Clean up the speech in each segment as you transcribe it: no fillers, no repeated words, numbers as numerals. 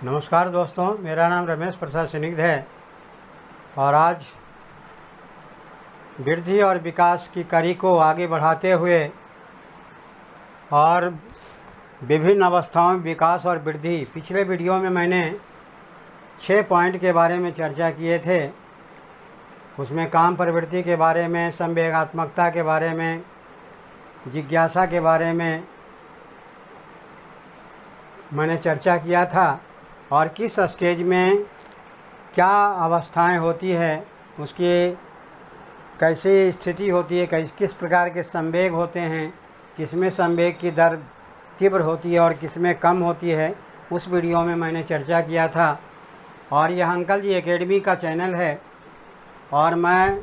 नमस्कार दोस्तों, मेरा नाम रमेश प्रसाद स्निग्ध है और आज वृद्धि और विकास की कड़ी को आगे बढ़ाते हुए और विभिन्न अवस्थाओं में विकास और वृद्धि, पिछले वीडियो में मैंने 6 पॉइंट के बारे में चर्चा किए थे। उसमें काम प्रवृत्ति के बारे में, संवेगात्मकता के बारे में, जिज्ञासा के बारे में मैंने चर्चा किया था और किस स्टेज में क्या अवस्थाएं होती है, उसकी कैसी स्थिति होती है, किस प्रकार के संवेग होते हैं, किसमें संवेग की दर तीव्र होती है और किसमें कम होती है, उस वीडियो में मैंने चर्चा किया था। और यह अंकल जी एकेडमी का चैनल है और मैं,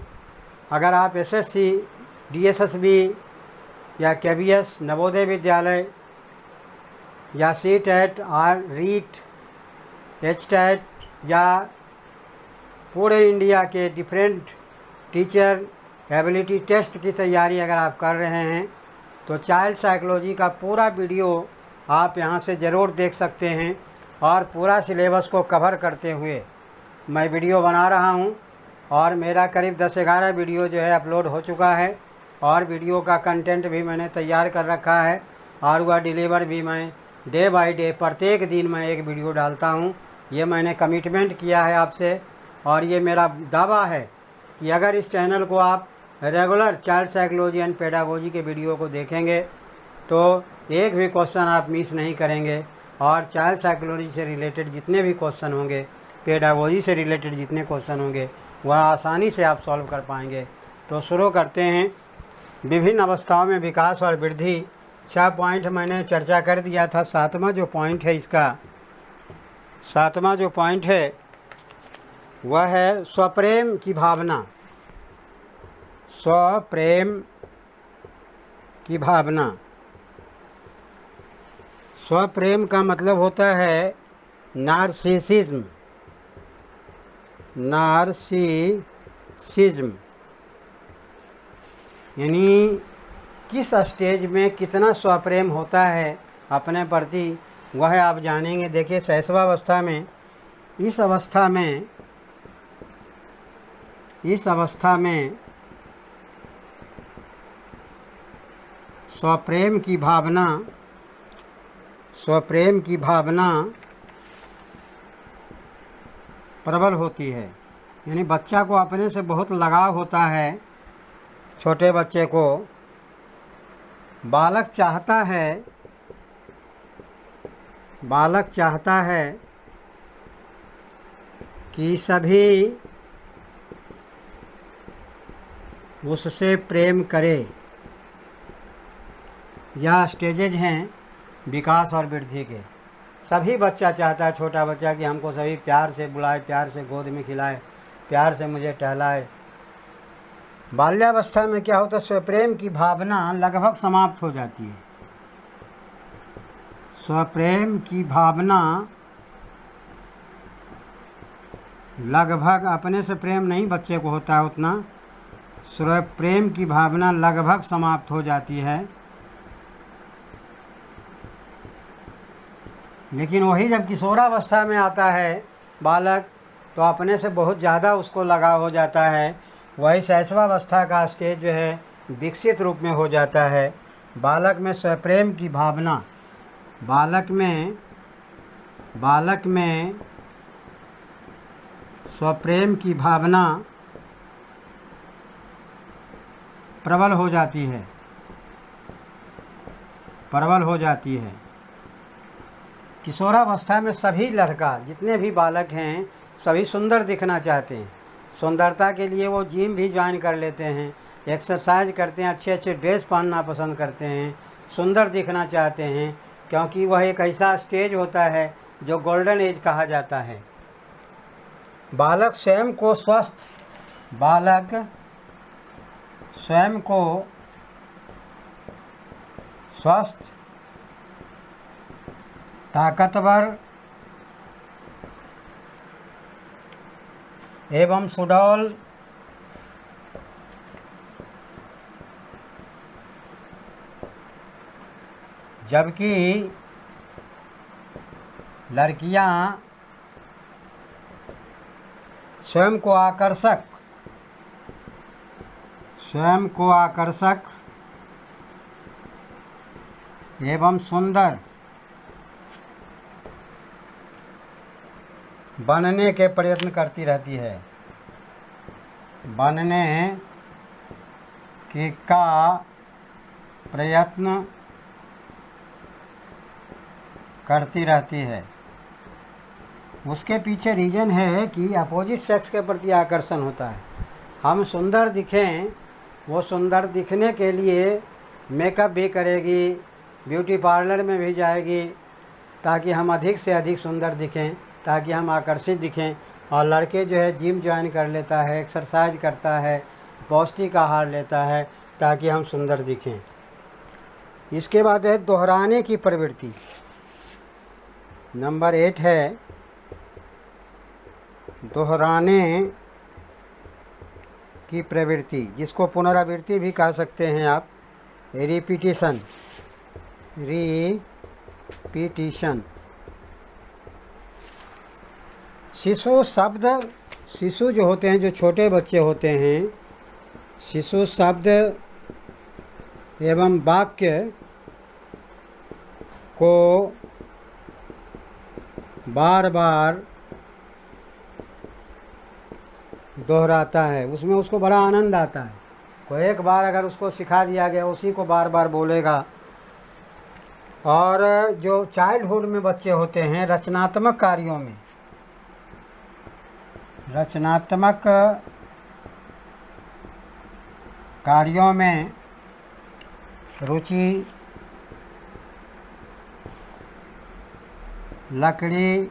अगर आप एसएससी, डीएसएसबी या केवीएस, नवोदय विद्यालय या सीटेट और रीट, एचटेट या पूरे इंडिया के डिफरेंट टीचर एबिलिटी टेस्ट की तैयारी अगर आप कर रहे हैं तो चाइल्ड साइकोलॉजी का पूरा वीडियो आप यहां से ज़रूर देख सकते हैं। और पूरा सिलेबस को कवर करते हुए मैं वीडियो बना रहा हूं और मेरा करीब 10-11 वीडियो जो है अपलोड हो चुका है और वीडियो का कंटेंट भी मैंने तैयार कर रखा है और वह डिलीवर भी मैं डे बाय डे प्रत्येक दिन मैं एक वीडियो डालता हूं। ये मैंने कमिटमेंट किया है आपसे और ये मेरा दावा है कि अगर इस चैनल को आप regular child psychology and pedagogy के वीडियो को देखेंगे तो एक भी क्वेश्चन आप मिस नहीं करेंगे और चाइल्ड साइकोलॉजी से रिलेटेड जितने भी क्वेश्चन होंगे, पेडागोजी से रिलेटेड जितने क्वेश्चन होंगे, वह आसानी से आप सॉल्व कर पाएंगे। तो शुरू करते हैं। विभिन्न अवस्थाओं में विकास और वृद्धि, 6 पॉइंट मैंने चर्चा कर दिया था। 7वां जो पॉइंट है, इसका 7वां जो पॉइंट है वह है स्वप्रेम की भावना। स्वप्रेम की भावना। स्वप्रेम का मतलब होता है नार्सिसिज्म। नार्सिसिज्म यानी किस स्टेज में कितना स्वप्रेम होता है अपने प्रति, वह आप जानेंगे। देखिए, शैशवावस्था में, इस अवस्था में स्वप्रेम की भावना प्रबल होती है। यानी बच्चा को अपने से बहुत लगाव होता है। छोटे बच्चे को बालक चाहता है कि सभी उससे प्रेम करे। यह स्टेजेज हैं विकास और वृद्धि के। सभी बच्चा चाहता है, छोटा बच्चा, कि हमको सभी प्यार से बुलाए, प्यार से गोद में खिलाए, प्यार से मुझे टहलाए। बाल्यावस्था में क्या होता है, स्वप्रेम की भावना लगभग समाप्त हो जाती है। स्वप्रेम की भावना लगभग, अपने से प्रेम नहीं बच्चे को होता है उतना, स्वप्रेम की भावना लगभग समाप्त हो जाती है। लेकिन वही जब किशोरावस्था में आता है बालक, तो अपने से बहुत ज़्यादा उसको लगाव हो जाता है। वही शैशवावस्था का स्टेज जो है विकसित रूप में हो जाता है। बालक में स्वप्रेम की भावना, बालक में स्वप्रेम की भावना प्रबल हो जाती है। किशोरावस्था में सभी लड़का, जितने भी बालक हैं, सभी सुंदर दिखना चाहते हैं। सुंदरता के लिए वो जिम भी ज्वाइन कर लेते हैं, एक्सरसाइज करते हैं, अच्छे अच्छे ड्रेस पहनना पसंद करते हैं, सुंदर दिखना चाहते हैं, क्योंकि वह एक ऐसा स्टेज होता है जो गोल्डन एज कहा जाता है। बालक स्वयं को स्वस्थ, ताकतवर एवं सुडौल जबकि लड़कियां स्वयं को आकर्षक एवं सुंदर बनने के प्रयत्न करती रहती है, बनने के का प्रयत्न करती रहती है। उसके पीछे रीज़न है कि अपोजिट सेक्स के प्रति आकर्षण होता है। हम सुंदर दिखें, वो सुंदर दिखने के लिए मेकअप भी करेगी, ब्यूटी पार्लर में भी जाएगी ताकि हम अधिक से अधिक सुंदर दिखें, ताकि हम आकर्षित दिखें। और लड़के जो है जिम ज्वाइन कर लेता है, एक्सरसाइज करता है, पौष्टिक आहार लेता है ताकि हम सुंदर दिखें। इसके बाद है दोहराने की प्रवृत्ति। नंबर 8 है दोहराने की प्रवृत्ति, जिसको पुनरावृत्ति भी कह सकते हैं आप, रिपीटिशन। शिशु जो होते हैं, जो छोटे बच्चे होते हैं, शिशु शब्द एवं वाक्य को बार बार दोहराता है, उसमें उसको बड़ा आनंद आता है। कोई एक बार अगर उसको सिखा दिया गया, उसी को बार बार बोलेगा। और जो चाइल्डहुड में बच्चे होते हैं, रचनात्मक कार्यों में रुचि, लकड़ी,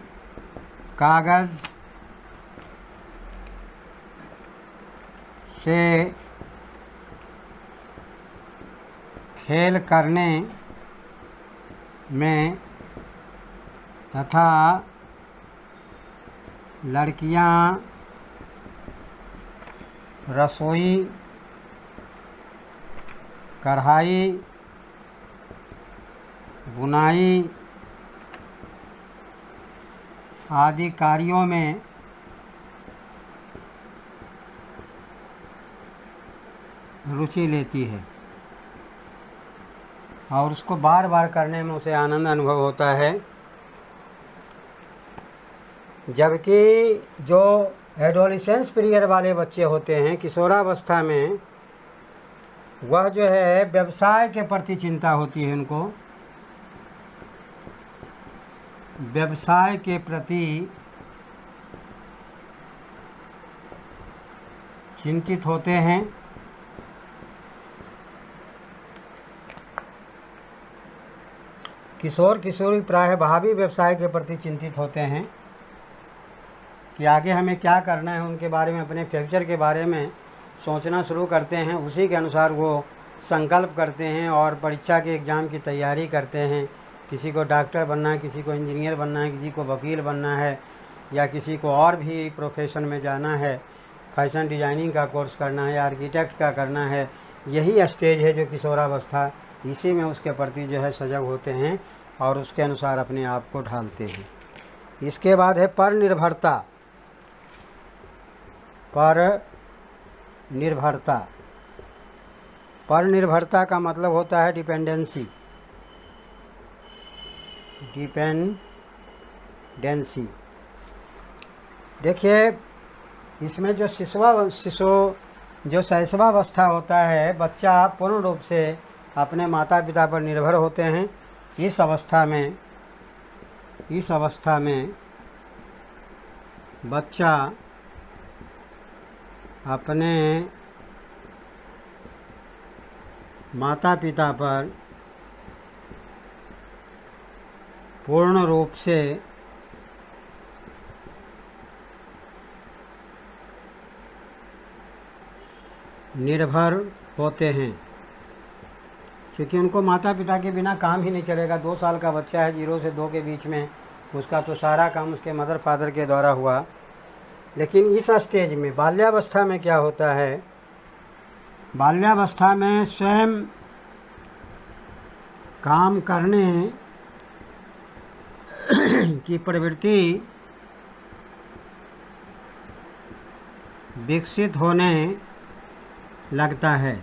कागज़ से खेल करने में तथा लड़कियां रसोई, कढ़ाई, बुनाई आदि कार्यों में रुचि लेती है और उसको बार बार करने में उसे आनंद अनुभव होता है। जबकि जो एडोलिसेंस पीरियड वाले बच्चे होते हैं, किशोरावस्था में, वह जो है व्यवसाय के प्रति चिंता होती है उनको, व्यवसाय के प्रति चिंतित होते हैं। किशोर किशोरी प्रायः भावी व्यवसाय के प्रति चिंतित होते हैं कि आगे हमें क्या करना है, उनके बारे में, अपने फ्यूचर के बारे में सोचना शुरू करते हैं। उसी के अनुसार वो संकल्प करते हैं और परीक्षा के एग्ज़ाम की तैयारी करते हैं। किसी को डॉक्टर बनना है, किसी को इंजीनियर बनना है, किसी को वकील बनना है, या किसी को और भी प्रोफेशन में जाना है, फैशन डिज़ाइनिंग का कोर्स करना है, आर्किटेक्ट का करना है। यही स्टेज है जो किशोरावस्था, इसी में उसके प्रति जो है सजग होते हैं और उसके अनुसार अपने आप को ढालते हैं। इसके बाद है पर निर्भरता का मतलब होता है डिपेंडेंसी। देखिए, इसमें जो शैशवावस्था होता है, बच्चा पूर्ण रूप से अपने माता पिता पर निर्भर होते हैं। इस अवस्था में बच्चा अपने माता पिता पर पूर्ण रूप से निर्भर होते हैं, क्योंकि उनको माता पिता के बिना काम ही नहीं चलेगा। 2 साल का बच्चा है, 0 से 2 के बीच में, उसका तो सारा काम उसके मदर फादर के द्वारा हुआ। लेकिन इस स्टेज में, बाल्यावस्था में क्या होता है, बाल्यावस्था में स्वयं काम करने की प्रवृत्ति विकसित होने लगता है।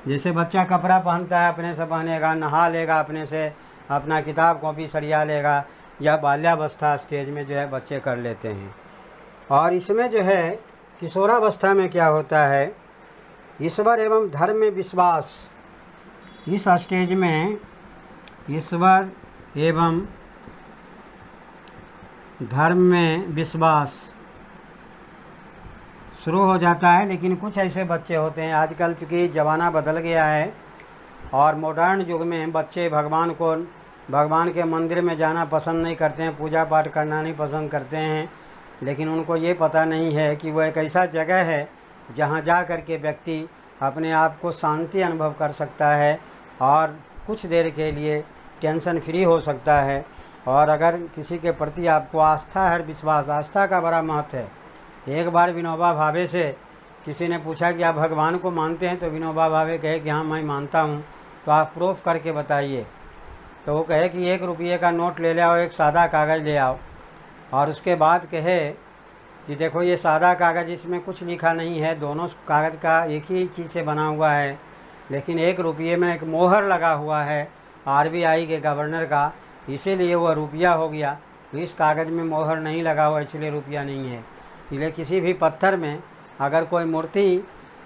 जैसे बच्चा कपड़ा पहनता है, अपने से पहनेगा, नहा लेगा, अपने से अपना किताब कॉपी सरिया लेगा, या बाल्यावस्था स्टेज में जो है बच्चे कर लेते हैं। और इसमें जो है किशोरावस्था में क्या होता है, ईश्वर एवं धर्म में विश्वास, इस स्टेज में ईश्वर एवं धर्म में विश्वास शुरू हो जाता है। लेकिन कुछ ऐसे बच्चे होते हैं, आजकल चूँकि ज़माना बदल गया है और मॉडर्न युग में बच्चे भगवान के मंदिर में जाना पसंद नहीं करते हैं, पूजा पाठ करना नहीं पसंद करते हैं, लेकिन उनको ये पता नहीं है कि वो एक ऐसा जगह है जहाँ जा कर के व्यक्ति अपने आप को शांति अनुभव कर सकता है और कुछ देर के लिए टेंशन फ्री हो सकता है। और अगर किसी के प्रति आपको आस्था है, विश्वास, आस्था का बड़ा महत्व है। एक बार विनोबा भावे से किसी ने पूछा कि आप भगवान को मानते हैं, तो विनोबा भावे कहे कि हाँ मैं मानता हूँ, तो आप प्रूफ करके बताइए। तो वो कहे कि 1 रुपये का नोट ले आओ, एक सादा कागज़ ले आओ, और उसके बाद कहे कि देखो ये सादा कागज़, इसमें कुछ लिखा नहीं है, दोनों कागज़ का एक ही चीज़ से बना हुआ है, लेकिन 1 रुपये में एक मोहर लगा हुआ है RBI के गवर्नर का, इसीलिए वह रुपया हो गया। तो इस कागज़ में मोहर नहीं लगा हुआ, इसलिए रुपया नहीं है। इसलिए किसी भी पत्थर में अगर कोई मूर्ति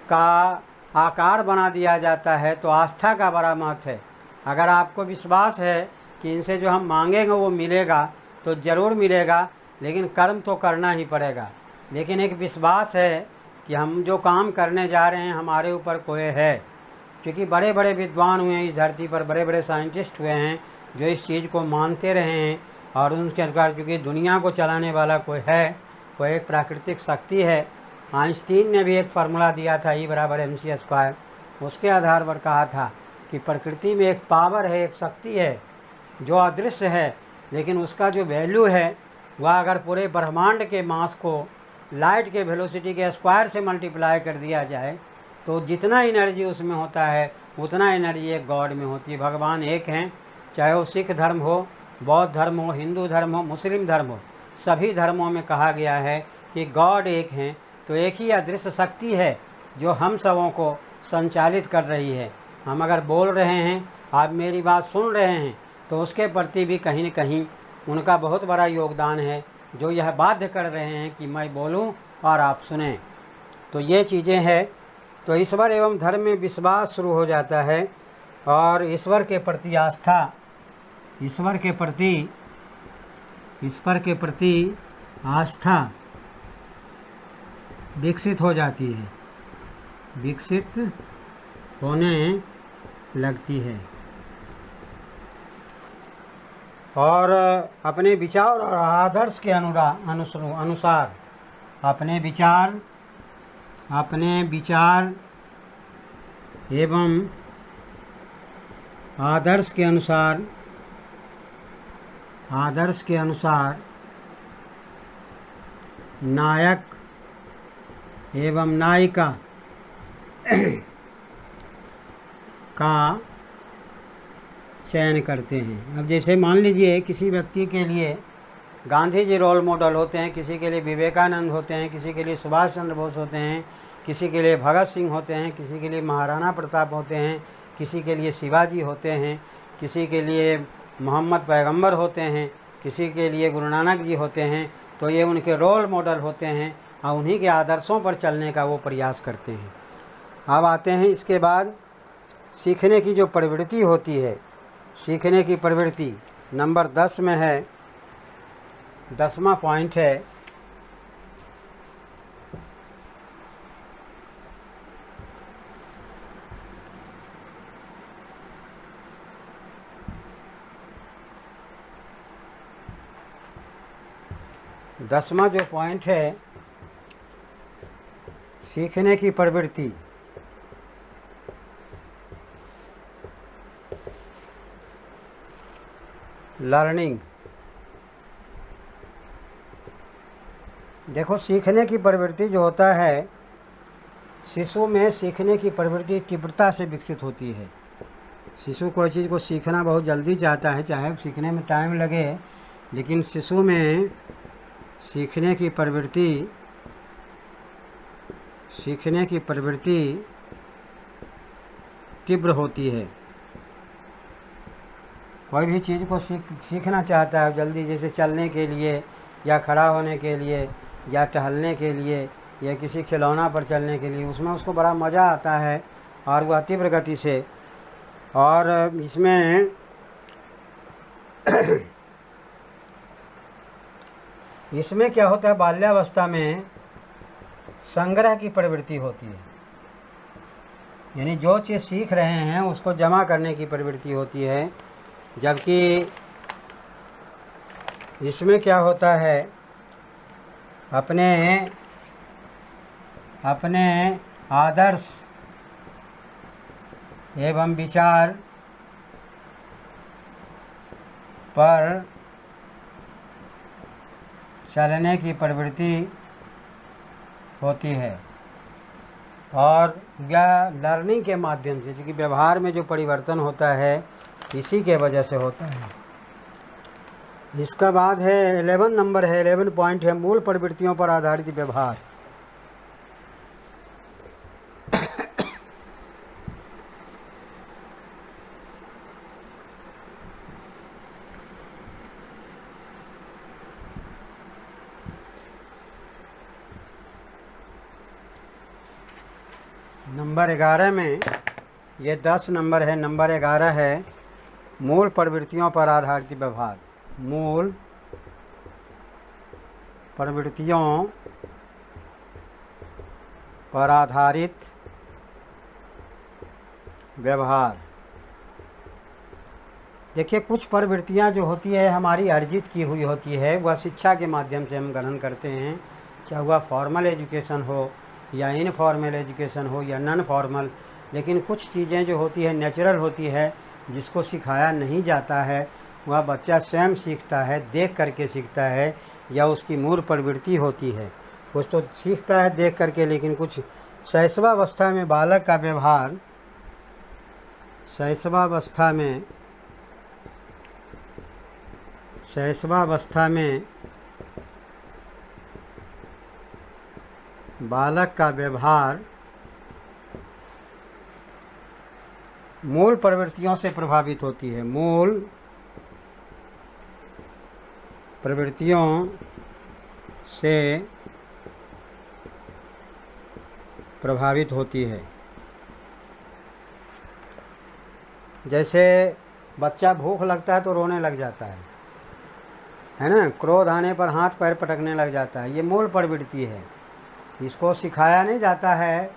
का आकार बना दिया जाता है तो आस्था का बड़ा महत्व है। अगर आपको विश्वास है कि इनसे जो हम मांगेंगे वो मिलेगा, तो ज़रूर मिलेगा, लेकिन कर्म तो करना ही पड़ेगा। लेकिन एक विश्वास है कि हम जो काम करने जा रहे हैं हमारे ऊपर कोई है, क्योंकि बड़े बड़े विद्वान हुए हैं इस धरती पर, बड़े बड़े साइंटिस्ट हुए हैं जो इस चीज़ को मानते रहे हैं, और उनके अनुसार क्योंकि दुनिया को चलाने वाला कोई है, कोई एक प्राकृतिक शक्ति है। आइंस्टीन ने भी एक फार्मूला दिया था, E=mc², उसके आधार पर कहा था कि प्रकृति में एक पावर है, एक शक्ति है जो अदृश्य है, लेकिन उसका जो वैल्यू है वह अगर पूरे ब्रह्मांड के मास को लाइट के वेलोसिटी के स्क्वायर से मल्टीप्लाई कर दिया जाए तो जितना एनर्जी उसमें होता है उतना एनर्जी एक गॉड में होती है। भगवान एक हैं, चाहे वो सिख धर्म हो, बौद्ध धर्म हो, हिंदू धर्म हो, मुस्लिम धर्म हो, सभी धर्मों में कहा गया है कि गॉड एक हैं। तो एक ही अदृश्य शक्ति है जो हम सबों को संचालित कर रही है। हम अगर बोल रहे हैं, आप मेरी बात सुन रहे हैं, तो उसके प्रति भी कहीं न कहीं उनका बहुत बड़ा योगदान है, जो यह बाध्य कर रहे हैं कि मैं बोलूं और आप सुनें। तो ये चीज़ें हैं। तो ईश्वर एवं धर्म में विश्वास शुरू हो जाता है और ईश्वर के प्रति आस्था, ईश्वर के प्रति आस्था विकसित हो जाती है, विकसित होने लगती है। और अपने विचार और आदर्श के अनुसार अपने विचार एवं आदर्श के अनुसार नायक एवं नायिका का चयन करते हैं। अब जैसे मान लीजिए किसी व्यक्ति के लिए गांधी जी रोल मॉडल होते हैं, किसी के लिए विवेकानंद होते हैं, किसी के लिए सुभाष चंद्र बोस होते हैं, किसी के लिए भगत सिंह होते हैं, किसी के लिए महाराणा प्रताप होते हैं, किसी के लिए शिवाजी होते हैं, किसी के लिए मोहम्मद पैगंबर होते हैं, किसी के लिए गुरु नानक जी होते हैं। तो ये उनके रोल मॉडल होते हैं और उन्हीं के आदर्शों पर चलने का वो प्रयास करते हैं। अब आते हैं इसके बाद सीखने की जो प्रवृत्ति होती है, सीखने की प्रवृत्ति नंबर 10 में है, 10वां पॉइंट है दसवां जो पॉइंट है सीखने की प्रवृत्ति। लर्निंग। देखो सीखने की प्रवृत्ति जो होता है, शिशु में सीखने की प्रवृत्ति तीव्रता से विकसित होती है। शिशु कोई चीज़ को सीखना बहुत जल्दी चाहता है, चाहे सीखने में टाइम लगे, लेकिन शिशु में सीखने की प्रवृत्ति सीखने की प्रवृत्ति तीव्र होती है। कोई भी चीज़ को सीखना चाहता है जल्दी, जैसे चलने के लिए या खड़ा होने के लिए या टहलने के लिए या किसी खिलौना पर चलने के लिए, उसमें उसको बड़ा मज़ा आता है और वह तीव्र गति से। और इसमें इसमें क्या होता है, बाल्यावस्था में संग्रह की प्रवृत्ति होती है, यानी जो चीज़ सीख रहे हैं उसको जमा करने की प्रवृत्ति होती है। जबकि इसमें क्या होता है, अपने अपने आदर्श एवं विचार पर चलने की प्रवृत्ति होती है। और यह लर्निंग के माध्यम से, क्योंकि व्यवहार में जो परिवर्तन होता है इसी के वजह से होता है। इसका बाद है 11 नंबर है, 11 पॉइंट है, मूल प्रवृत्तियों पर आधारित व्यवहार। नंबर 11 में, ये 10 नंबर है, नंबर 11 है मूल प्रवृत्तियों पर आधारित व्यवहार। मूल प्रवृत्तियों पर आधारित व्यवहार। देखिए, कुछ प्रवृत्तियां जो होती है हमारी अर्जित की हुई होती है, वह शिक्षा के माध्यम से हम ग्रहण करते हैं, चाहे वह फॉर्मल एजुकेशन हो या इनफॉर्मल एजुकेशन हो या नॉन फॉर्मल। लेकिन कुछ चीज़ें जो होती है नेचुरल होती है, जिसको सिखाया नहीं जाता है, वह बच्चा स्वयं सीखता है, देख करके सीखता है, या उसकी मूल प्रवृत्ति होती है। कुछ तो सीखता है देख करके, लेकिन कुछ शैशवावस्था में बालक का व्यवहार, शैशवावस्था में बालक का व्यवहार मूल प्रवृत्तियों से प्रभावित होती है। मूल प्रवृत्तियों से प्रभावित होती है। जैसे बच्चा भूख लगता है तो रोने लग जाता है ना, क्रोध आने पर हाथ पैर पटकने लग जाता है, ये मूल प्रवृत्ति है। इसको सिखाया नहीं जाता है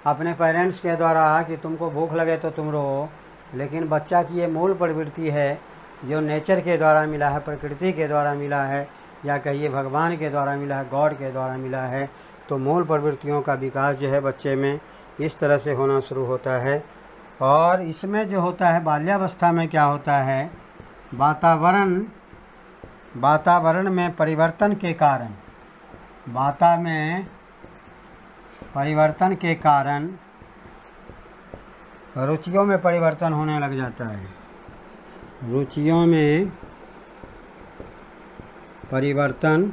अपने पेरेंट्स के द्वारा कि तुमको भूख लगे तो तुम रो, लेकिन बच्चा की ये मूल प्रवृत्ति है जो नेचर के द्वारा मिला है, प्रकृति के द्वारा मिला है, या कहिए भगवान के द्वारा मिला है, गॉड के द्वारा मिला है। तो मूल प्रवृत्तियों का विकास जो है बच्चे में इस तरह से होना शुरू होता है। और इसमें जो होता है बाल्यावस्था में क्या होता है, वातावरण में परिवर्तन के कारण, रुचियों में परिवर्तन होने लग जाता है। रुचियों में परिवर्तन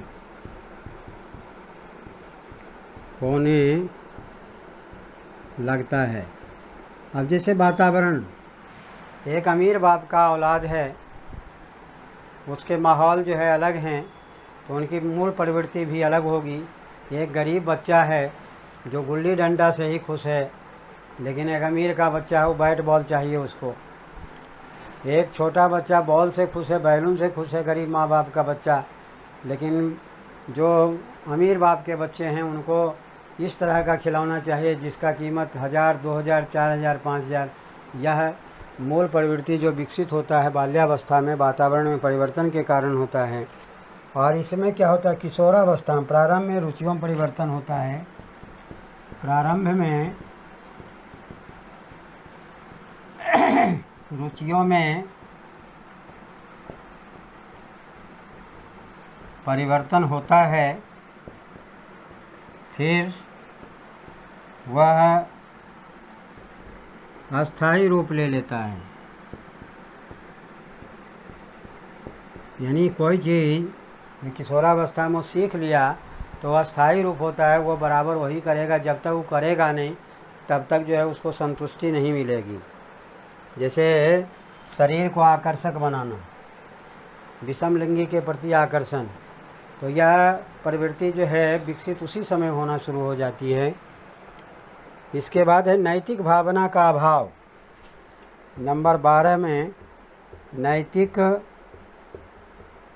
होने लगता है। अब जैसे वातावरण, एक अमीर बाप का औलाद है, उसके माहौल जो है अलग हैं, तो उनकी मूल प्रवृत्ति भी अलग होगी। एक गरीब बच्चा है जो गुल्ली डंडा से ही खुश है, लेकिन एक अमीर का बच्चा है वो बैट बॉल चाहिए उसको। एक छोटा बच्चा बॉल से खुश है, बैलून से खुश है, गरीब माँ बाप का बच्चा। लेकिन जो अमीर बाप के बच्चे हैं उनको इस तरह का खिलौना चाहिए जिसका कीमत 1000, 2000, 4000, 5000। यह मूल प्रवृत्ति जो विकसित होता है बाल्यावस्था में, वातावरण में परिवर्तन के कारण होता है। और इसमें क्या होता है, किशोरावस्था में, प्रारंभ में रुचियों में परिवर्तन होता है। प्रारंभ में रुचियों में परिवर्तन होता है, फिर वह अस्थायी रूप ले लेता है। यानी कोई चीज़ किशोरावस्था में सीख लिया, तो अस्थाई रूप होता है, वो बराबर वही करेगा। जब तक वो करेगा नहीं तब तक जो है उसको संतुष्टि नहीं मिलेगी। जैसे शरीर को आकर्षक बनाना, विषम लिंगी के प्रति आकर्षण, तो यह प्रवृत्ति जो है विकसित उसी समय होना शुरू हो जाती है। इसके बाद है नैतिक भावना का अभाव। नंबर 12 में नैतिक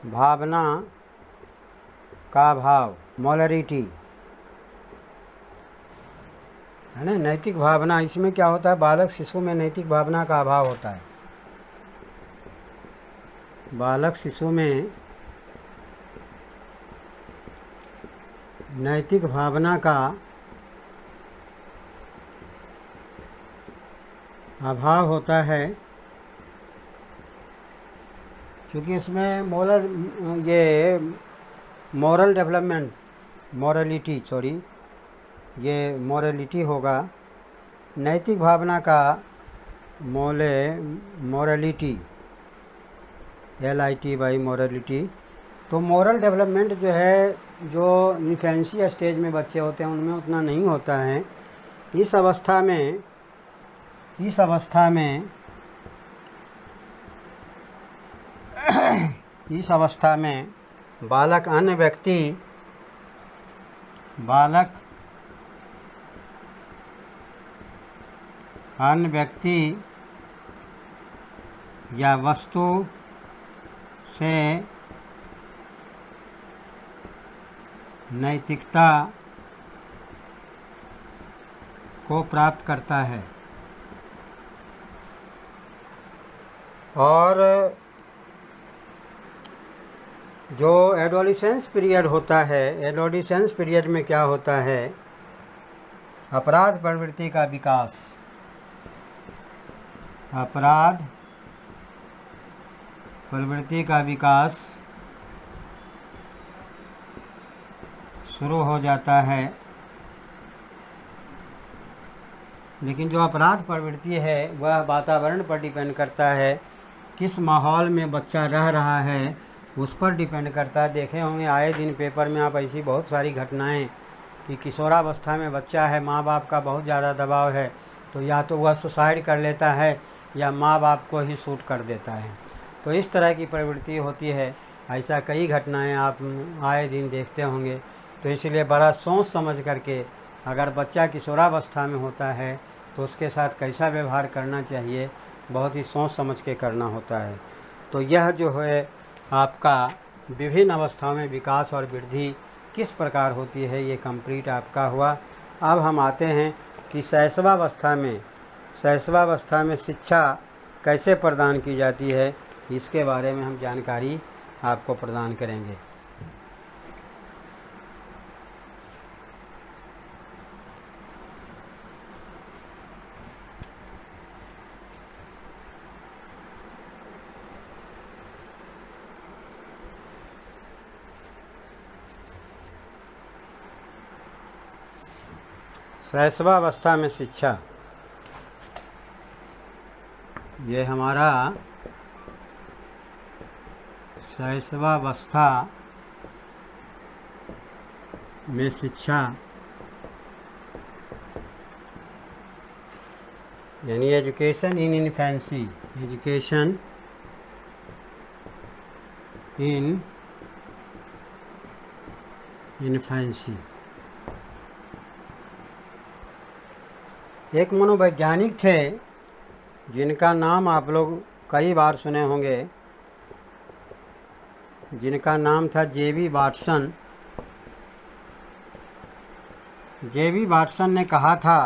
भावना का अभाव, मॉरलिटी है ना। नैतिक भावना, इसमें क्या होता है, बालक शिशु में नैतिक भावना का अभाव होता है। बालक शिशु में नैतिक भावना का अभाव होता है, क्योंकि इसमें मॉरल डेवलपमेंट, मॉरलिटी होगा। नैतिक भावना का मॉरलिटी, LITY मॉरलिटी। तो मॉरल डेवलपमेंट जो है, जो इन्फेंसी स्टेज में बच्चे होते हैं उनमें उतना नहीं होता है। इस अवस्था में बालक अन्य व्यक्ति या वस्तु से नैतिकता को प्राप्त करता है। और जो एडोलिसेंस पीरियड होता है, एडोलिसेंस पीरियड में क्या होता है, अपराध प्रवृत्ति का विकास, अपराध प्रवृत्ति का विकास शुरू हो जाता है। लेकिन जो अपराध प्रवृत्ति है वह वातावरण पर डिपेंड करता है, किस माहौल में बच्चा रह रहा है उस पर डिपेंड करता है। देखे होंगे आए दिन पेपर में आप ऐसी बहुत सारी घटनाएं कि किशोरावस्था में बच्चा है, माँ बाप का बहुत ज़्यादा दबाव है, तो या तो वह सुसाइड कर लेता है या माँ बाप को ही शूट कर देता है। तो इस तरह की प्रवृत्ति होती है। ऐसा कई घटनाएं आप आए दिन देखते होंगे। तो इसलिए बड़ा सोच समझ करके, अगर बच्चा किशोरावस्था में होता है तो उसके साथ कैसा व्यवहार करना चाहिए, बहुत ही सोच समझ के करना होता है। तो यह जो है आपका विभिन्न अवस्थाओं में विकास और वृद्धि किस प्रकार होती है, ये कंप्लीट आपका हुआ। अब हम आते हैं कि शैशवावस्था में शिक्षा कैसे प्रदान की जाती है, इसके बारे में हम जानकारी आपको प्रदान करेंगे। शैशवावस्था में शिक्षा, ये हमारा शैशवावस्था में शिक्षा यानी education in infancy, education in infancy. एक मनोवैज्ञानिक थे जिनका नाम आप लोग कई बार सुने होंगे, जिनका नाम था J.B. वाटसन। J.B. वाटसन ने कहा था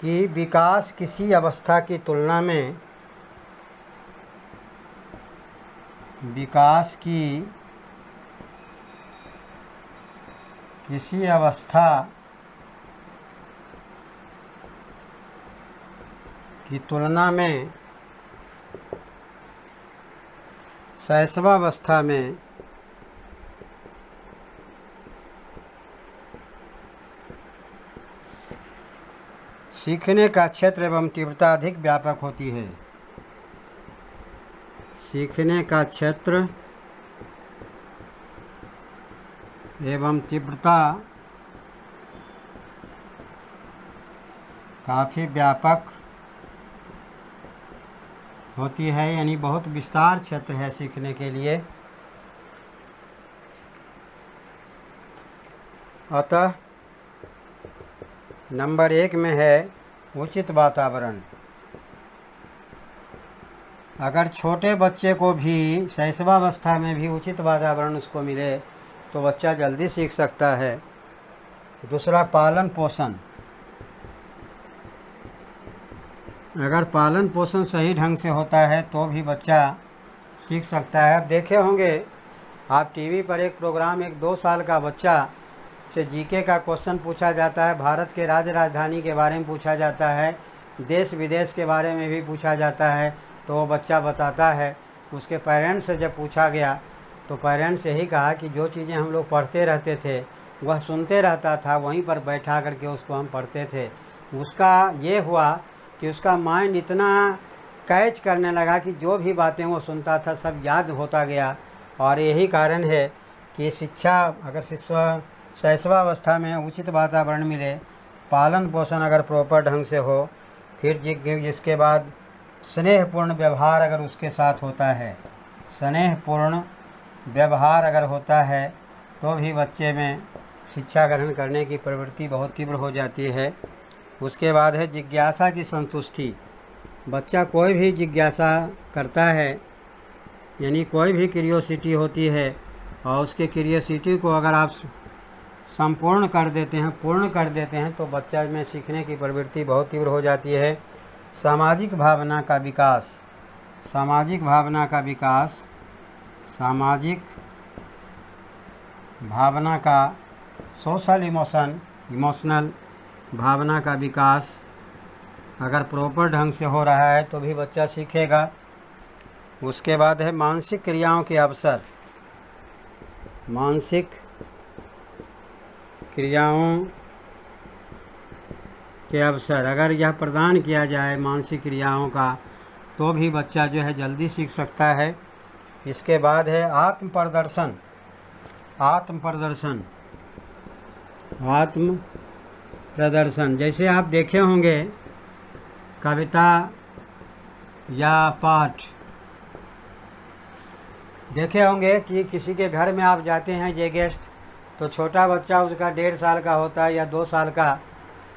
कि विकास किसी अवस्था की तुलना में, विकास की किसी अवस्था की तुलना में शैशवावस्था में सीखने का क्षेत्र एवं तीव्रता अधिक व्यापक होती है। सीखने का क्षेत्र एवं तीव्रता काफ़ी व्यापक होती है, यानी बहुत विस्तार क्षेत्र है सीखने के लिए। अतः नंबर 1 में है उचित वातावरण। अगर छोटे बच्चे को भी शैशवावस्था में भी उचित वातावरण उसको मिले तो बच्चा जल्दी सीख सकता है। दूसरा, पालन पोषण। अगर पालन पोषण सही ढंग से होता है तो भी बच्चा सीख सकता है। अब देखे होंगे आप टीवी पर एक प्रोग्राम, एक 2 साल का बच्चा से जीके का क्वेश्चन पूछा जाता है, भारत के राज्य राजधानी के बारे में पूछा जाता है, देश विदेश के बारे में भी पूछा जाता है, तो वो बच्चा बताता है। उसके पेरेंट्स से जब पूछा गया तो पेरेंट्स यही कहा कि जो चीज़ें हम लोग पढ़ते रहते थे वह सुनते रहता था, वहीं पर बैठा करके उसको हम पढ़ते थे। उसका ये हुआ कि उसका माइंड इतना कैच करने लगा कि जो भी बातें वो सुनता था सब याद होता गया। और यही कारण है कि शिक्षा अगर शैशवावस्था में उचित वातावरण मिले, पालन पोषण अगर प्रॉपर ढंग से हो, फिर जिसके बाद स्नेहपूर्ण व्यवहार अगर उसके साथ होता है, स्नेहपूर्ण व्यवहार अगर होता है तो भी बच्चे में शिक्षा ग्रहण करने की प्रवृत्ति बहुत तीव्र हो जाती है। उसके बाद है जिज्ञासा की संतुष्टि। बच्चा कोई भी जिज्ञासा करता है, यानी कोई भी क्यूरियोसिटी होती है, और उसके क्यूरियोसिटी को अगर आप संपूर्ण कर देते हैं, पूर्ण कर देते हैं, तो बच्चा में सीखने की प्रवृत्ति बहुत तीव्र हो जाती है। सामाजिक भावना का विकास। सामाजिक भावना का विकास, सामाजिक भावना का, इमोशनल भावना का विकास अगर प्रॉपर ढंग से हो रहा है तो भी बच्चा सीखेगा। उसके बाद है मानसिक क्रियाओं के अवसर। मानसिक क्रियाओं के अवसर अगर यह प्रदान किया जाए मानसिक क्रियाओं का, तो भी बच्चा जो है जल्दी सीख सकता है। इसके बाद है आत्म प्रदर्शन। आत्म प्रदर्शन जैसे आप देखे होंगे कविता या पाठ देखे होंगे कि किसी के घर में आप जाते हैं ये गेस्ट, तो छोटा बच्चा उसका 1.5 साल का होता है या 2 साल का,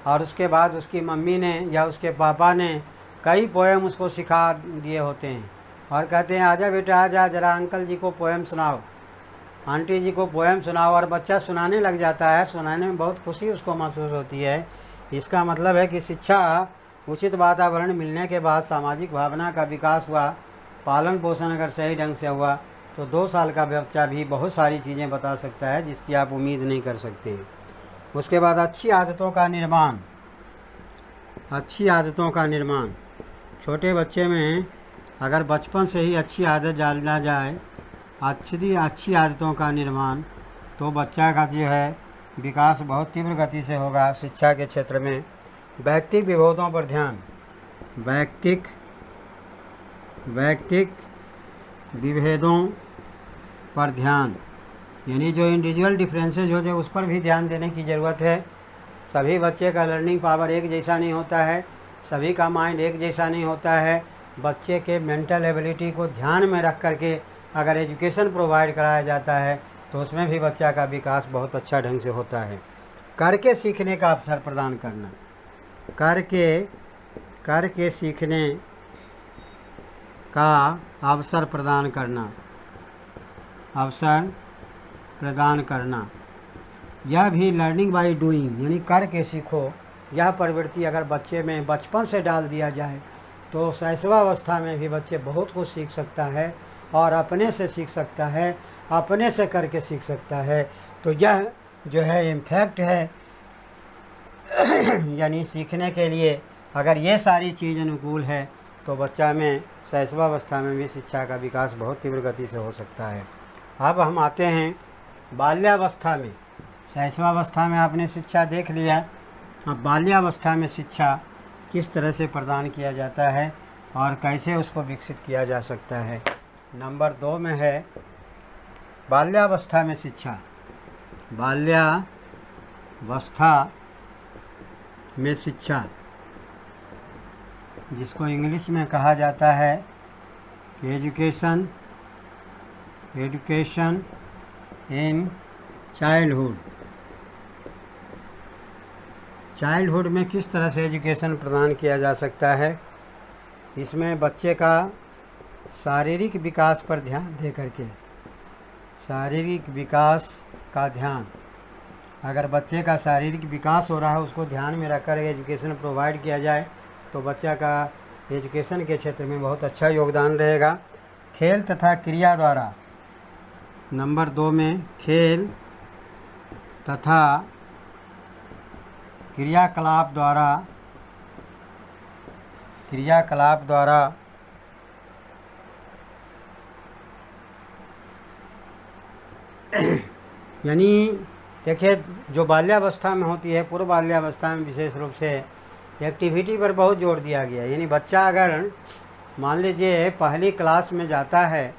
और उसके बाद उसकी मम्मी ने या उसके पापा ने कई पोएम उसको सिखा दिए होते हैं और कहते हैं आजा बेटा आजा, ज़रा अंकल जी को पोएम सुनाओ, आंटी जी को पोएम सुनाओ, और बच्चा सुनाने लग जाता है। सुनाने में बहुत खुशी उसको महसूस होती है। इसका मतलब है कि शिक्षा उचित वातावरण मिलने के बाद सामाजिक भावना का विकास हुआ, पालन पोषण अगर सही ढंग से हुआ तो 2 साल का बच्चा भी बहुत सारी चीज़ें बता सकता है जिसकी आप उम्मीद नहीं कर सकते हैं। उसके बाद अच्छी आदतों का निर्माण। अच्छी आदतों का निर्माण, छोटे बच्चे में अगर बचपन से ही अच्छी आदत डाला जाए, अच्छी आदतों का निर्माण, तो बच्चा का जो है विकास बहुत तीव्र गति से होगा शिक्षा के क्षेत्र में। व्यक्तिक विभेदों पर ध्यान। व्यक्तिक विभेदों पर ध्यान, यानी जो इंडिविजुअल डिफरेंसेस होते हैं उस पर भी ध्यान देने की ज़रूरत है। सभी बच्चे का लर्निंग पावर एक जैसा नहीं होता है, सभी का माइंड एक जैसा नहीं होता है। बच्चे के मेंटल एबिलिटी को ध्यान में रख करके अगर एजुकेशन प्रोवाइड कराया जाता है तो उसमें भी बच्चा का विकास बहुत अच्छा ढंग से होता है। करके सीखने का अवसर प्रदान करना। करके सीखने का अवसर प्रदान करना, यह भी लर्निंग बाय डूइंग, यानी करके सीखो। यह प्रवृत्ति अगर बच्चे में बचपन से डाल दिया जाए तो शैशवावस्था में भी बच्चे बहुत कुछ सीख सकता है और अपने से सीख सकता है, अपने से करके सीख सकता है। तो यह जो है इम्फैक्ट है यानी सीखने के लिए अगर ये सारी चीज़ अनुकूल है तो बच्चा में शैशवावस्था में भी शिक्षा का विकास बहुत तीव्र गति से हो सकता है। अब हम आते हैं बाल्यावस्था में। शैशवावस्था में आपने शिक्षा देख लिया, अब बाल्यावस्था में शिक्षा किस तरह से प्रदान किया जाता है और कैसे उसको विकसित किया जा सकता है। नंबर 2 में है बाल्यावस्था में शिक्षा। बाल्यावस्था में शिक्षा, जिसको इंग्लिश में कहा जाता है कि एजुकेशन इन चाइल्डहुड में किस तरह से एजुकेशन प्रदान किया जा सकता है। इसमें बच्चे का शारीरिक विकास पर ध्यान दे करके, शारीरिक विकास का ध्यान, अगर बच्चे का शारीरिक विकास हो रहा है उसको ध्यान में रखकर एजुकेशन प्रोवाइड किया जाए तो बच्चा का एजुकेशन के क्षेत्र में बहुत अच्छा योगदान रहेगा। खेल तथा क्रिया द्वारा, नंबर 2 में खेल तथा क्रियाकलाप द्वारा यानी देखिए, जो बाल्यावस्था में होती है, पूर्व बाल्यावस्था में विशेष रूप से एक्टिविटी पर बहुत जोर दिया गया है। यानी बच्चा अगर मान लीजिए पहली क्लास में जाता है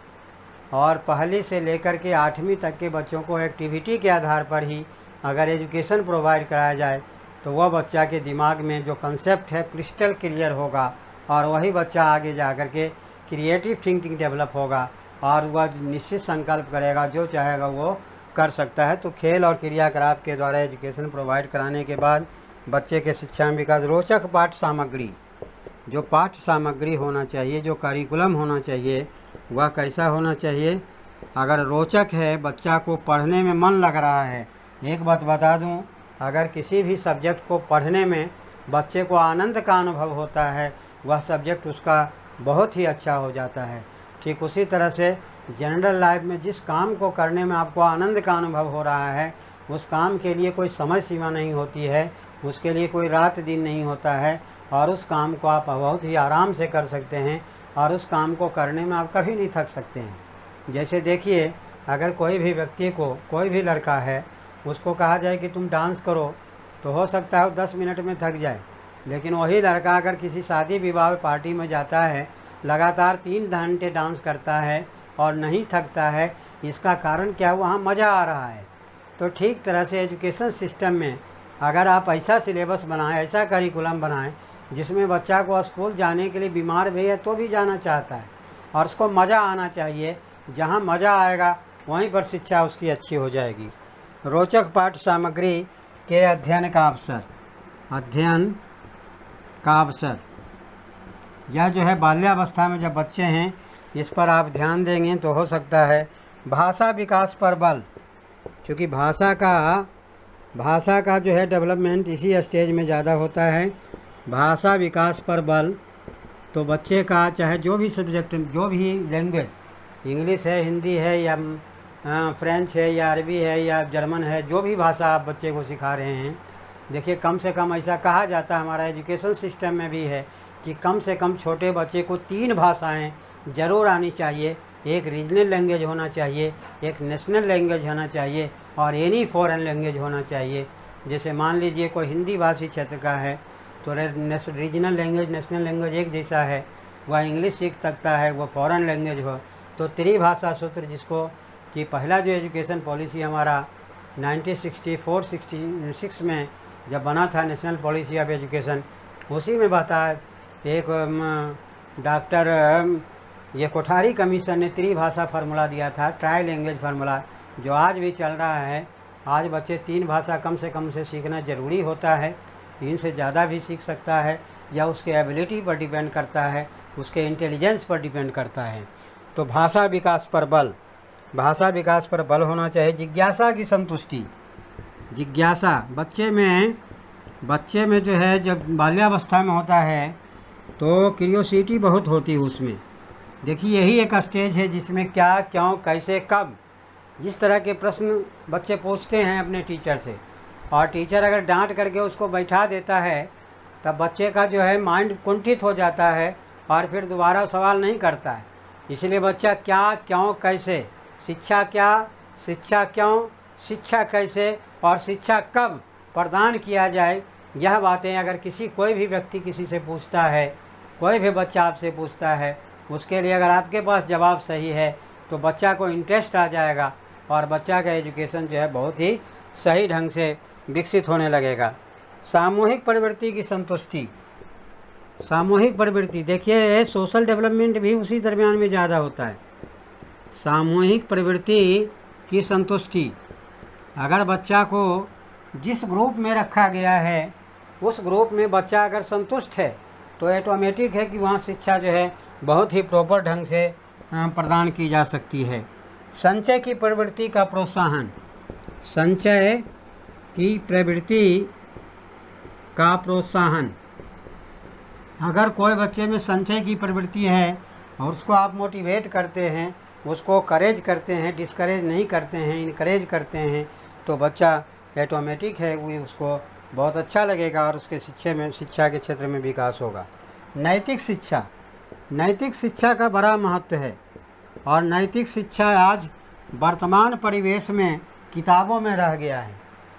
और पहली से लेकर के 8वीं तक के बच्चों को एक्टिविटी के आधार पर ही अगर एजुकेशन प्रोवाइड कराया जाए तो वह बच्चा के दिमाग में जो कंसेप्ट है क्रिस्टल क्लियर होगा और वही बच्चा आगे जा कर के क्रिएटिव थिंकिंग डेवलप होगा और वह निश्चित संकल्प करेगा, जो चाहेगा वो कर सकता है। तो खेल और क्रियाकलाप के द्वारा एजुकेशन प्रोवाइड कराने के बाद बच्चे के शिक्षा में विकास। रोचक पाठ्य सामग्री, जो पाठ्य सामग्री होना चाहिए, जो करिकुलम होना चाहिए, वह कैसा होना चाहिए। अगर रोचक है, बच्चा को पढ़ने में मन लग रहा है। एक बात बता दूं, अगर किसी भी सब्जेक्ट को पढ़ने में बच्चे को आनंद का अनुभव होता है, वह सब्जेक्ट उसका बहुत ही अच्छा हो जाता है। ठीक उसी तरह से जनरल लाइफ में जिस काम को करने में आपको आनंद का अनुभव हो रहा है, उस काम के लिए कोई समय सीमा नहीं होती है, उसके लिए कोई रात दिन नहीं होता है और उस काम को आप बहुत ही आराम से कर सकते हैं और उस काम को करने में आप कभी नहीं थक सकते हैं। जैसे देखिए, अगर कोई भी व्यक्ति को, कोई भी लड़का है, उसको कहा जाए कि तुम डांस करो तो हो सकता है वो 10 मिनट में थक जाए, लेकिन वही लड़का अगर किसी शादी विवाह पार्टी में जाता है, लगातार 3 घंटे डांस करता है और नहीं थकता है। इसका कारण क्या, वहाँ मज़ा आ रहा है। तो ठीक तरह से एजुकेशन सिस्टम में अगर आप ऐसा सिलेबस बनाएं, ऐसा करिकुलम बनाएं जिसमें बच्चा को स्कूल जाने के लिए बीमार भी है तो भी जाना चाहता है और उसको मज़ा आना चाहिए। जहाँ मज़ा आएगा वहीं पर शिक्षा उसकी अच्छी हो जाएगी। रोचक पाठ्य सामग्री के अध्ययन का अवसर, यह जो है बाल्यावस्था में जब बच्चे हैं, इस पर आप ध्यान देंगे तो हो सकता है। भाषा विकास पर बल, क्योंकि भाषा का जो है डेवलपमेंट इसी स्टेज में ज़्यादा होता है। भाषा विकास पर बल, तो बच्चे का चाहे जो भी सब्जेक्ट, जो भी लैंग्वेज, इंग्लिश है, हिंदी है या फ्रेंच है या अरबी है या जर्मन है, जो भी भाषा आप बच्चे को सिखा रहे हैं, देखिए कम से कम ऐसा कहा जाता है, हमारा एजुकेशन सिस्टम में भी है कि कम से कम छोटे बच्चे को 3 भाषाएं ज़रूर आनी चाहिए। एक रीजनल लैंग्वेज होना चाहिए, एक नेशनल लैंग्वेज होना चाहिए और एनी फॉरेन लैंग्वेज होना चाहिए। जैसे मान लीजिए कोई हिंदी भाषी क्षेत्र का है तो रीजनल लैंग्वेज, नेशनल लैंग्वेज एक जैसा है, वह इंग्लिश सीख सकता है, वो फॉरेन लैंग्वेज हो। तो त्रिभाषा सूत्र, जिसको कि पहला जो एजुकेशन पॉलिसी हमारा 1964-66 में जब बना था, नेशनल पॉलिसी ऑफ एजुकेशन, उसी में बता एक डॉक्टर ये कोठारी कमीशन ने त्रिभाषा फार्मूला दिया था, ट्राई लैंग्वेज फार्मूला, जो आज भी चल रहा है। आज बच्चे 3 भाषा कम से सीखना ज़रूरी होता है। 3 से ज़्यादा भी सीख सकता है, या उसके एबिलिटी पर डिपेंड करता है, उसके इंटेलिजेंस पर डिपेंड करता है। तो भाषा विकास पर बल होना चाहिए। जिज्ञासा की संतुष्टि, जिज्ञासा बच्चे में जो है, जब बाल्यावस्था में होता है तो क्यूरियोसिटी बहुत होती है उसमें। देखिए, यही एक स्टेज है जिसमें क्या, क्यों, कैसे, कब, इस तरह के प्रश्न बच्चे पूछते हैं अपने टीचर से, और टीचर अगर डांट करके उसको बैठा देता है तब बच्चे का जो है माइंड कुंठित हो जाता है और फिर दोबारा सवाल नहीं करता है। इसलिए बच्चा क्या, क्यों, कैसे, शिक्षा क्या, शिक्षा क्यों, शिक्षा कैसे और शिक्षा कब प्रदान किया जाए, यह बातें अगर कोई भी व्यक्ति किसी से पूछता है, कोई भी बच्चा आपसे पूछता है, उसके लिए अगर आपके पास जवाब सही है तो बच्चा को इंटरेस्ट आ जाएगा और बच्चा का एजुकेशन जो है बहुत ही सही ढंग से विकसित होने लगेगा। सामूहिक प्रवृत्ति की संतुष्टि, सामूहिक प्रवृत्ति देखिए सोशल डेवलपमेंट भी उसी दरमियान में ज़्यादा होता है। सामूहिक प्रवृत्ति की संतुष्टि, अगर बच्चा को जिस ग्रुप में रखा गया है उस ग्रुप में बच्चा अगर संतुष्ट है तो ऑटोमेटिक है कि वहाँ शिक्षा जो है बहुत ही प्रॉपर ढंग से प्रदान की जा सकती है। संचय की प्रवृत्ति का प्रोत्साहन, संचय की प्रवृत्ति का प्रोत्साहन, अगर कोई बच्चे में संचय की प्रवृत्ति है और उसको आप मोटिवेट करते हैं, उसको करेज करते हैं, डिस्करेज नहीं करते हैं, इनकरेज करते हैं, तो बच्चा ऑटोमेटिक है वो उसको बहुत अच्छा लगेगा और उसके शिक्षा के क्षेत्र में विकास होगा। नैतिक शिक्षा, नैतिक शिक्षा का बड़ा महत्व है और नैतिक शिक्षा आज वर्तमान परिवेश में किताबों में रह गया है।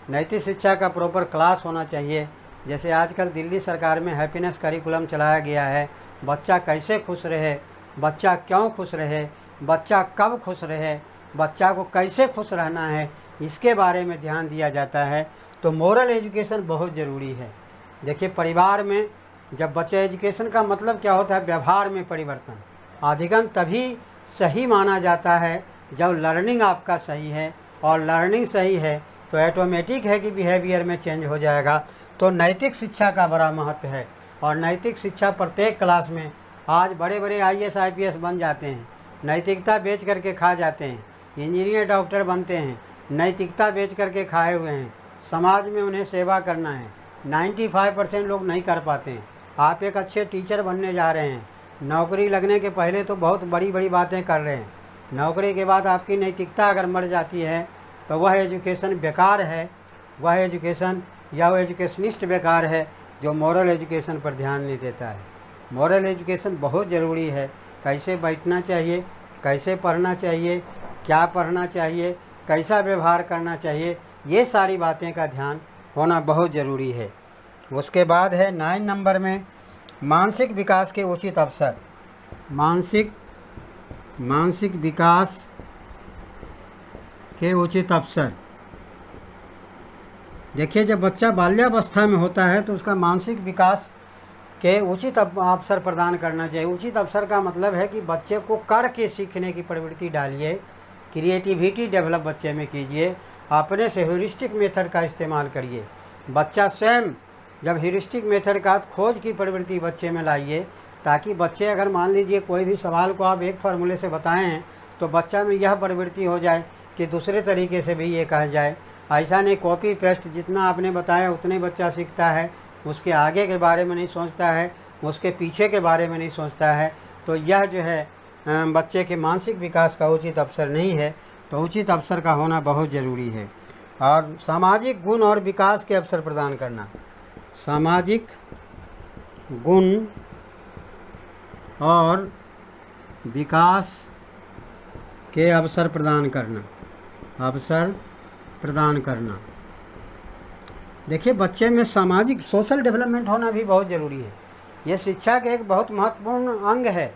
नैतिक शिक्षा का प्रॉपर क्लास होना चाहिए। जैसे आजकल दिल्ली सरकार में हैप्पीनेस करिकुलम चलाया गया है, बच्चा कैसे खुश रहे, बच्चा क्यों खुश रहे, बच्चा कब खुश रहे, बच्चा को कैसे खुश रहना है, इसके बारे में ध्यान दिया जाता है। तो मोरल एजुकेशन बहुत ज़रूरी है। देखिए परिवार में जब बच्चा, एजुकेशन का मतलब क्या होता है, व्यवहार में परिवर्तन। अधिगम तभी सही माना जाता है जब लर्निंग आपका सही है, और लर्निंग सही है तो ऑटोमेटिक है कि बिहेवियर में चेंज हो जाएगा। तो नैतिक शिक्षा का बड़ा महत्व है और नैतिक शिक्षा प्रत्येक क्लास में, आज बड़े बड़े IAS IPS बन जाते हैं, नैतिकता बेच करके खा जाते हैं, इंजीनियर डॉक्टर बनते हैं, नैतिकता बेच करके खाए हुए हैं। समाज में उन्हें सेवा करना है, 95% लोग नहीं कर पाते हैं। आप एक अच्छे टीचर बनने जा रहे हैं, नौकरी लगने के पहले तो बहुत बड़ी बड़ी बातें कर रहे हैं, नौकरी के बाद आपकी नैतिकता अगर मर जाती है तो वह एजुकेशन बेकार है, वह एजुकेशन या वो एजुकेशनिस्ट बेकार है जो मॉरल एजुकेशन पर ध्यान नहीं देता है। मॉरल एजुकेशन बहुत ज़रूरी है। कैसे बैठना चाहिए, कैसे पढ़ना चाहिए, क्या पढ़ना चाहिए, कैसा व्यवहार करना चाहिए, ये सारी बातें का ध्यान होना बहुत ज़रूरी है। उसके बाद है 9 नंबर में मानसिक विकास के उचित अवसर। मानसिक विकास के उचित अवसर। देखिए जब बच्चा बाल्यावस्था में होता है तो उसका मानसिक विकास के उचित अवसर प्रदान करना चाहिए। उचित अवसर का मतलब है कि बच्चे को करके सीखने की प्रवृत्ति डालिए, क्रिएटिविटी डेवलप बच्चे में कीजिए, अपने से ह्यूरिस्टिक मेथड का इस्तेमाल करिए। बच्चा स्वयं जब ह्यूरिस्टिक मेथड का खोज की प्रवृत्ति बच्चे में लाइए, ताकि बच्चे अगर मान लीजिए कोई भी सवाल को आप एक फार्मूले से बताएं हैं तो बच्चा में यह प्रवृत्ति हो जाए कि दूसरे तरीके से भी ये कहा जाए। ऐसा नहीं कॉपी पेस्ट, जितना आपने बताया उतने बच्चा सीखता है, उसके आगे के बारे में नहीं सोचता है, उसके पीछे के बारे में नहीं सोचता है। तो यह जो है बच्चे के मानसिक विकास का उचित अवसर नहीं है। तो उचित अवसर का होना बहुत ज़रूरी है। और सामाजिक गुण और विकास के अवसर प्रदान करना, सामाजिक गुण और विकास के अवसर प्रदान करना, देखिए बच्चे में सामाजिक सोशल डेवलपमेंट होना भी बहुत ज़रूरी है। यह शिक्षा का एक बहुत महत्वपूर्ण अंग है,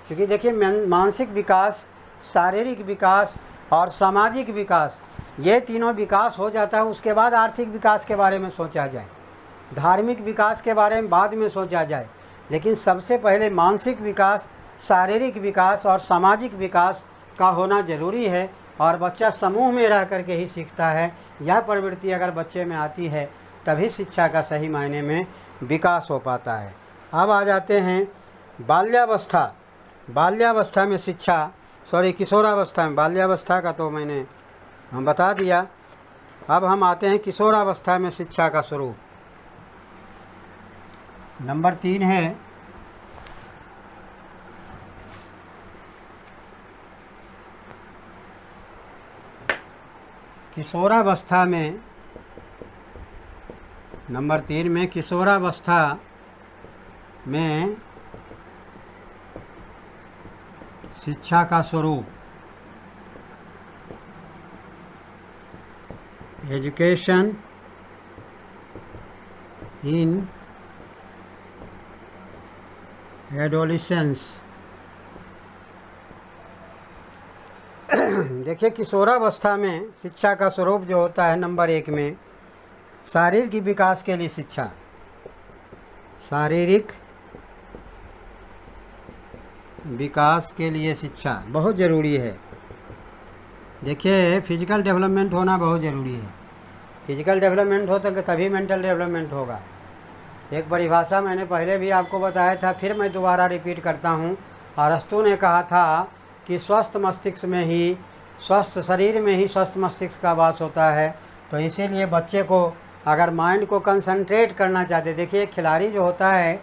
क्योंकि देखिए मानसिक विकास, शारीरिक विकास और सामाजिक विकास, ये तीनों विकास हो जाता है। उसके बाद आर्थिक विकास के बारे में सोचा जाए, धार्मिक विकास के बारे में बाद में सोचा जाए, लेकिन सबसे पहले मानसिक विकास, शारीरिक विकास और सामाजिक विकास का होना ज़रूरी है। और बच्चा समूह में रह करके ही सीखता है। यह प्रवृत्ति अगर बच्चे में आती है तभी शिक्षा का सही मायने में विकास हो पाता है। अब आ जाते हैं बाल्यावस्था। बाल्यावस्था में शिक्षा, किशोरावस्था में, बाल्यावस्था का तो हम बता दिया। अब हम आते हैं किशोरावस्था में शिक्षा का स्वरूप। नंबर 3 है किशोरावस्था में। नंबर 3 में किशोरावस्था में शिक्षा का स्वरूप। Education in adolescence. देखिए, किशोरावस्था में शिक्षा का स्वरूप जो होता है, नंबर 1 में शारीरिक विकास के लिए शिक्षा। शारीरिक विकास के लिए शिक्षा बहुत ज़रूरी है। देखिए, फिजिकल डेवलपमेंट होना बहुत ज़रूरी है। फिजिकल डेवलपमेंट हो तो तभी मेंटल डेवलपमेंट होगा। एक परिभाषा मैंने पहले भी आपको बताया था, फिर मैं दोबारा रिपीट करता हूँ। अरस्तु ने कहा था कि स्वस्थ मस्तिष्क में ही, स्वस्थ शरीर में ही स्वस्थ मस्तिष्क का वास होता है। तो इसीलिए बच्चे को अगर माइंड को कंसंट्रेट करना चाहते, देखिए खिलाड़ी जो होता है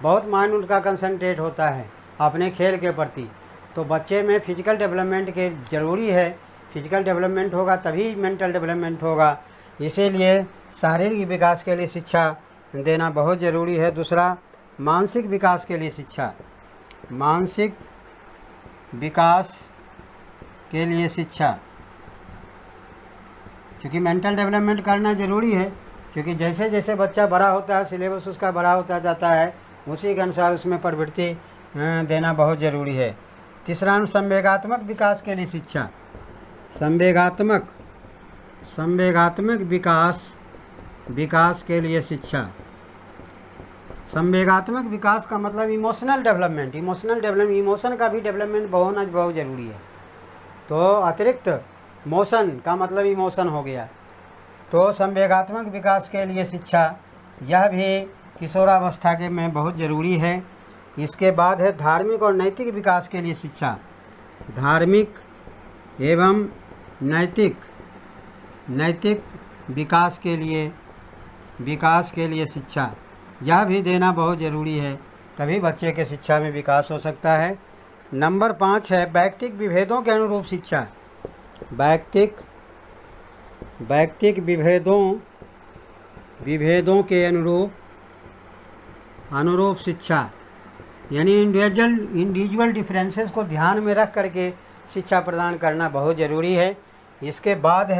बहुत माइंड उनका कंसंट्रेट होता है अपने खेल के प्रति, तो बच्चे में फिजिकल डेवलपमेंट के ज़रूरी है। फिजिकल डेवलपमेंट होगा तभी मेंटल डेवलपमेंट होगा। इसीलिए शारीरिक विकास के लिए शिक्षा देना बहुत ज़रूरी है। दूसरा, मानसिक विकास के लिए शिक्षा। मानसिक विकास के लिए शिक्षा, क्योंकि मेंटल डेवलपमेंट करना ज़रूरी है, क्योंकि जैसे जैसे बच्चा बड़ा होता है, सिलेबस उसका बड़ा होता जाता है, उसी के अनुसार उसमें प्रवृत्ति देना बहुत ज़रूरी है। तीसरा, संवेगात्मक विकास के लिए शिक्षा। संवेगात्मक विकास के लिए शिक्षा। संवेगात्मक विकास का मतलब इमोशनल डेवलपमेंट। इमोशन का भी डेवलपमेंट होना बहुत ज़रूरी है। तो अतिरिक्त मोशन का मतलब इमोशन हो गया। तो संवेगात्मक विकास के लिए शिक्षा, यह भी किशोरावस्था के में बहुत ज़रूरी है। इसके बाद है धार्मिक और नैतिक विकास के लिए शिक्षा। धार्मिक एवं नैतिक विकास के लिए शिक्षा, यह भी देना बहुत ज़रूरी है, तभी बच्चे के शिक्षा में विकास हो सकता है। नंबर 5 है वैयक्तिक विभेदों के अनुरूप शिक्षा। वैयक्तिक विभेदों के अनुरूप शिक्षा, यानी इंडिविजुअल डिफरेंसेस को ध्यान में रख करके शिक्षा प्रदान करना बहुत ज़रूरी है। इसके बाद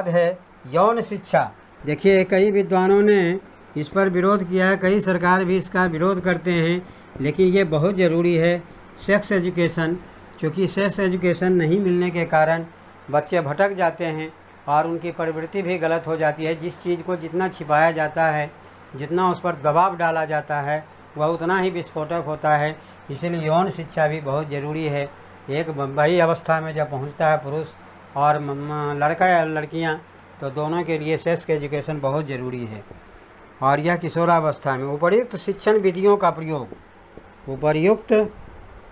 है यौन शिक्षा। देखिए, कई विद्वानों ने इस पर विरोध किया है, कई सरकार भी इसका विरोध करते हैं, लेकिन ये बहुत ज़रूरी है। सेक्स एजुकेशन, क्योंकि सेक्स एजुकेशन नहीं मिलने के कारण बच्चे भटक जाते हैं और उनकी प्रवृत्ति भी गलत हो जाती है। जिस चीज़ को जितना छिपाया जाता है, जितना उस पर दबाव डाला जाता है, वह उतना ही विस्फोटक होता है। इसीलिए यौन शिक्षा भी बहुत ज़रूरी है। एक वही अवस्था में जब पहुंचता है पुरुष और लड़का या लड़कियां, तो दोनों के लिए सेक्स एजुकेशन बहुत ज़रूरी है। और यह किशोरावस्था में उपर्युक्त शिक्षण विधियों का प्रयोग,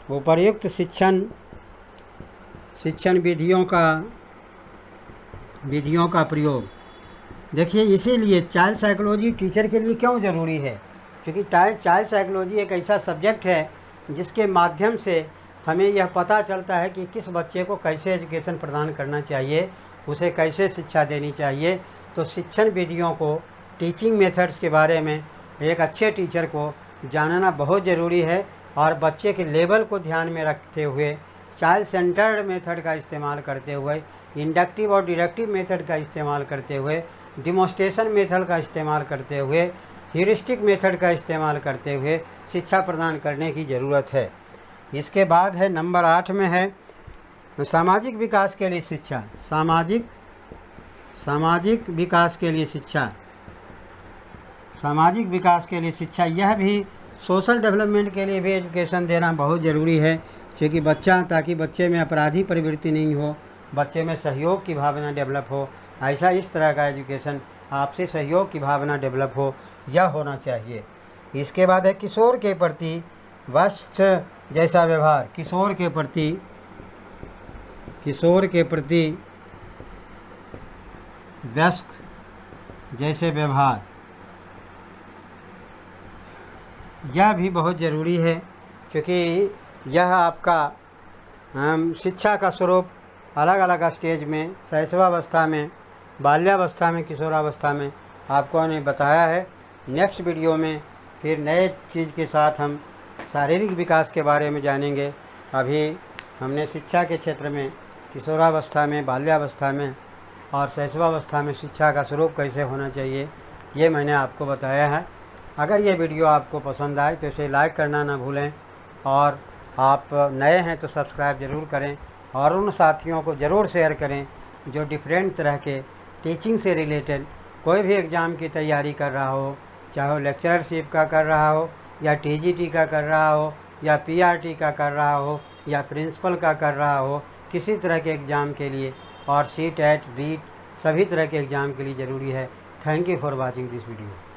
उपर्युक्त शिक्षण विधियों का प्रयोग। देखिए, इसीलिए चाइल्ड साइकोलॉजी टीचर के लिए क्यों ज़रूरी है, क्योंकि चाइल्ड साइकोलॉजी एक ऐसा सब्जेक्ट है जिसके माध्यम से हमें यह पता चलता है कि किस बच्चे को कैसे एजुकेशन प्रदान करना चाहिए, उसे कैसे शिक्षा देनी चाहिए। तो शिक्षण विधियों को, टीचिंग मेथड्स के बारे में एक अच्छे टीचर को जानना बहुत ज़रूरी है। और बच्चे के लेवल को ध्यान में रखते हुए, चाइल्ड सेंटर्ड मेथड का इस्तेमाल करते हुए, इंडक्टिव और डिडक्टिव मेथड का इस्तेमाल करते हुए, डिमोस्ट्रेशन मेथड का इस्तेमाल करते हुए, ह्यूरिस्टिक मेथड का इस्तेमाल करते हुए शिक्षा प्रदान करने की ज़रूरत है। इसके बाद है नंबर 8 में है सामाजिक विकास के लिए शिक्षा। सामाजिक विकास के लिए शिक्षा, यह भी सोशल डेवलपमेंट के लिए भी एजुकेशन देना बहुत ज़रूरी है, क्योंकि ताकि बच्चे में अपराधी प्रवृत्ति नहीं हो, बच्चे में सहयोग की भावना डेवलप हो, ऐसा इस तरह का एजुकेशन, आपसी सहयोग की भावना डेवलप हो, यह होना चाहिए। इसके बाद है किशोर के प्रति वयस्क जैसा व्यवहार। किशोर के प्रति वयस्क जैसे व्यवहार, यह भी बहुत ज़रूरी है, क्योंकि यह आपका शिक्षा का स्वरूप अलग अलग स्टेज में, शैशवावस्था में, बाल्यावस्था में, किशोरावस्था में आपको ने बताया है। नेक्स्ट वीडियो में फिर नए चीज़ के साथ हम शारीरिक विकास के बारे में जानेंगे। अभी हमने शिक्षा के क्षेत्र में किशोरावस्था में, बाल्यावस्था में और शैशवावस्था में शिक्षा का स्वरूप कैसे होना चाहिए, ये मैंने आपको बताया है। अगर ये वीडियो आपको पसंद आए तो इसे लाइक करना ना भूलें, और आप नए हैं तो सब्सक्राइब ज़रूर करें। और उन साथियों को ज़रूर शेयर करें जो डिफरेंट तरह के टीचिंग से रिलेटेड कोई भी एग्ज़ाम की तैयारी कर रहा हो, चाहे वो लेक्चरशिप का कर रहा हो या टीजीटी का कर रहा हो या पीआरटी का कर रहा हो या प्रिंसिपल का कर रहा हो, किसी तरह के एग्ज़ाम के लिए, और सीटेट, रीट सभी तरह के एग्ज़ाम के लिए ज़रूरी है। Thank you for watching this video.